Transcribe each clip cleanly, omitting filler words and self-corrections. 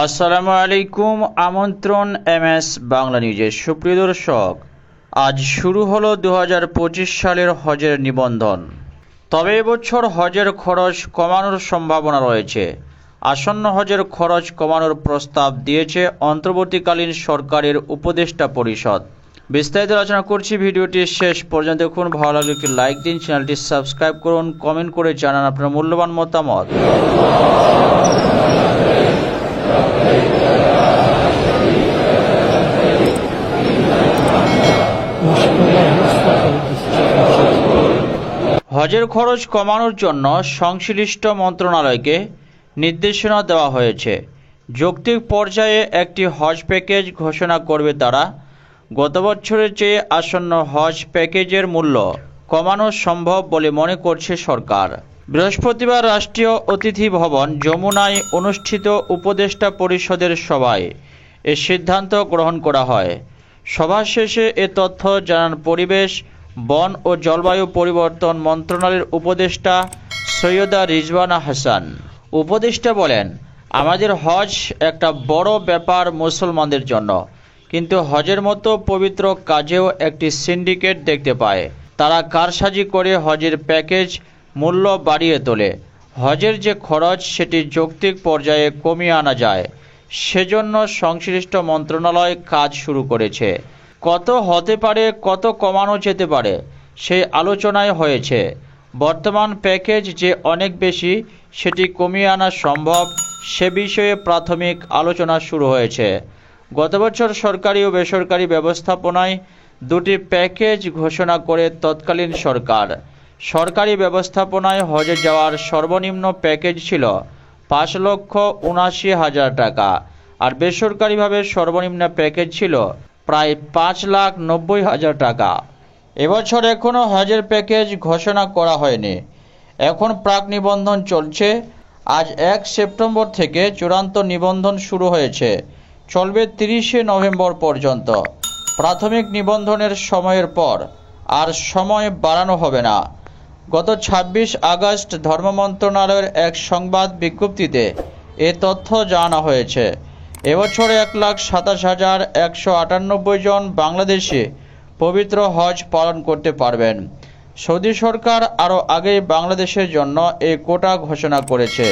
আসসালামু আলাইকুম। আমন্ত্রণ এমএস বাংলা নিউজে। সুপ্রিয় দর্শক, আজ শুরু হলো 2025 সালের হজের নিবন্ধন। তবে এবছর হজের খরচ কমানোর সম্ভাবনা রয়েছে। আসন্ন হজের খরচ কমানোর প্রস্তাব দিয়েছে অন্তর্বর্তীকালীন সরকারের উপদেষ্টা পরিষদ। বিস্তারিত আলোচনা করছি, ভিডিওটি শেষ পর্যন্ত দেখুন। ভালো লাগলে একটি লাইক দিন, চ্যানেলটি সাবস্ক্রাইব করুন, কমেন্ট করে জানান আপনার মূল্যবান মতামত। হজের খরচ কমানোর জন্য সংশ্লিষ্ট মন্ত্রণালয়কে নির্দেশনা দেওয়া হয়েছে। যৌক্তিক পর্যায়ে একটি হজ প্যাকেজ ঘোষণা করবে তারা। গত বছরের চেয়ে আসন্ন হজ প্যাকেজের মূল্য কমানো সম্ভব বলে মনে করছে সরকার। বৃহস্পতিবার রাষ্ট্রীয় অতিথি ভবন যমুনায় অনুষ্ঠিত উপদেষ্টা পরিষদের সভায় এ সিদ্ধান্ত গ্রহণ করা হয়। সভা শেষে এ তথ্য জানান পরিবেশ, বন ও জলবায়ু পরিবর্তন মন্ত্রণালয়ের উপদেষ্টা সৈয়দা রিজওয়ানা হাসান। উপদেষ্টা বলেন, আমাদের হজ একটা বড় ব্যাপার মুসলমানদের জন্য, কিন্তু হজের মতো পবিত্র কাজেও একটি সিন্ডিকেট দেখতে পায়। তারা কারসাজি করে হজের প্যাকেজ মূল্য বাড়িয়ে তোলে। হজের যে খরচ সেটি যৌক্তিক পর্যায়ে কমিয়ে আনা যায়, সেজন্য সংশ্লিষ্ট মন্ত্রণালয় কাজ শুরু করেছে। কত হতে পারে, কত কমানো যেতে পারে, সেই আলোচনায় হয়েছে। বর্তমান প্যাকেজ যে অনেক বেশি, সেটি কমিয়ে আনা সম্ভব, সে বিষয়ে প্রাথমিক আলোচনা শুরু হয়েছে। গত বছর সরকারি ও বেসরকারি ব্যবস্থাপনায় দুটি প্যাকেজ ঘোষণা করে তৎকালীন সরকার। সরকারি ব্যবস্থাপনায় হজে যাওয়ার সর্বনিম্ন প্যাকেজ ছিল 5,79,000 টাকা, আর বেসরকারিভাবে সর্বনিম্ন প্যাকেজ ছিল প্রায় 5,90,000 টাকা। এবছর এখনও হজের প্যাকেজ ঘোষণা করা হয়নি। এখন প্রাক নিবন্ধন চলছে। আজ 1 সেপ্টেম্বর থেকে চূড়ান্ত নিবন্ধন শুরু হয়েছে, চলবে 30শে নভেম্বর পর্যন্ত। প্রাথমিক নিবন্ধনের সময়ের পর আর সময় বাড়ানো হবে না। গত 26 আগস্ট ধর্ম মন্ত্রণালয়ের এক সংবাদ বিজ্ঞপ্তিতে এ তথ্য জানানো হয়েছে। এবছর 1,27,198 জন বাংলাদেশি পবিত্র হজ পালন করতে পারবেন। সৌদি সরকার আরও আগেই বাংলাদেশের জন্য এই কোটা ঘোষণা করেছে।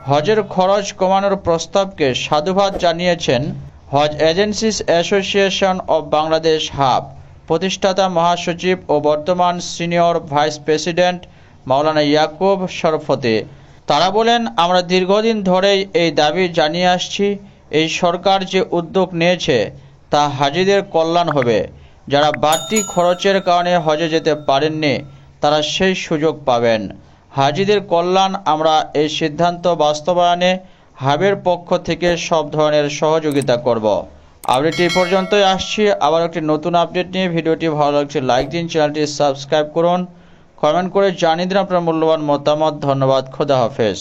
হজের খরচ কমানোর প্রস্তাবকে সাধুবাদ জানিয়েছেন Hajj agencies association of Bangladesh HAAB প্রতিষ্ঠাতা মহাসচিব ও বর্তমান সিনিয়র ভাইস প্রেসিডেন্ট মাওলানা ইয়াকুব শরফতে। তারা বলেন, আমরা দীর্ঘদিন ধরেই এই দাবি জানিয়ে আসছি। এই সরকার যে উদ্যোগ নিয়েছে তা হাজিদের কল্যাণ হবে। যারা বাড়তি খরচের কারণে হজে যেতে পারেননি, তারা সেই সুযোগ পাবেন। হাজিদের কল্যাণ। আমরা এই সিদ্ধান্ত বাস্তবায়নে হাবের পক্ষ থেকে সব ধরনের সহযোগিতা করব। আপডেট এই পর্যন্তই। আসছি আবার একটি নতুন আপডেট নিয়ে। ভিডিওটি ভালো লাগছে লাইক দিন, চ্যানেলটি সাবস্ক্রাইব করুন, কমেন্ট করে জানিয়ে দিন আপনার মূল্যবান মতামত। ধন্যবাদ। খোদা হাফেজ।